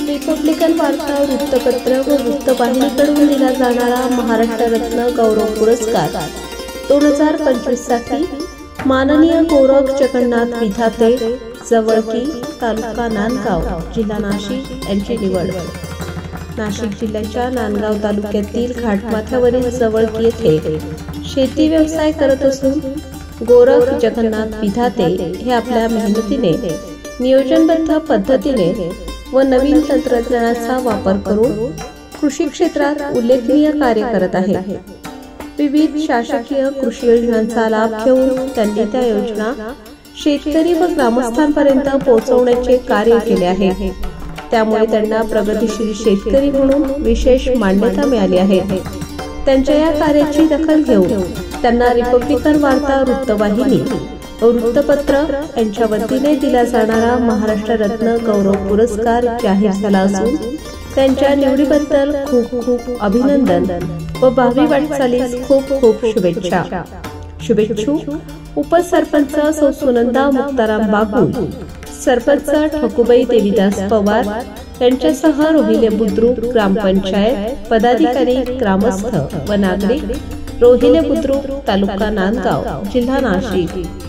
Republican वार्ता वृत्तपत्र व वृत्तवाहिनीकडून दिला जाणारा महाराष्ट्र रत्न गौरव पुरस्कार 2025 साठी माननीय गोरख जगन्नाथ विधाते जवळकी तालुका नांदगाव जिल्हा नाशिक यांची निवड। नाशिक जिल्ह्याच्या नांदगाव तालुक्यातील घाटमाथ्यावरील जवळकी येथे शेती व्यवसाय करत असून गोरख जगन्नाथ विधाते हे आपल्या मेहनतीने नियोजनबद्ध पद्धतीने व नवीन तंत्रज्ञानाचा वापर करून कृषी क्षेत्रात उल्लेखनीय कार्य करत आहेत। विविध शासकीय कृषी योजनांचा लाभ घेऊन त्यांनी त्या योजना शेतकरी व ग्रामस्थांपर्यंत पोहोचवण्याचे कार्य केले आहे। त्यामुळे त्यांना प्रगतिशील शेतकरी म्हणून विशेष मान्यता मिळाली आहे। त्यांच्या या कार्याची दखल घेऊन त्यांना रिपब्लिकन वार्ता वृत्तवाहिनी व वृत्तपत्र यांच्या वतीने दिला जाणारा महाराष्ट्र रत्न गौरव पुरस्कार जाहीर झाला असून त्यांच्या निवडीबद्दल खूप खूप अभिनंदन व भावी वाटचालीस खूप खूप शुभेच्छा। शुभेच्छुक उपसरपंच सौ सुनंदा मुक्ताराम बागुल, सरपंच ठकुबाई देवीदास पवार यांच्यासह रोहिले बुद्रुक ग्रामपंचायत पदाधिकारी, ग्रामस्थ व नागरिक, रोहिले बुद्रुक तालुका नांदगाव जिल्हा नाशिक।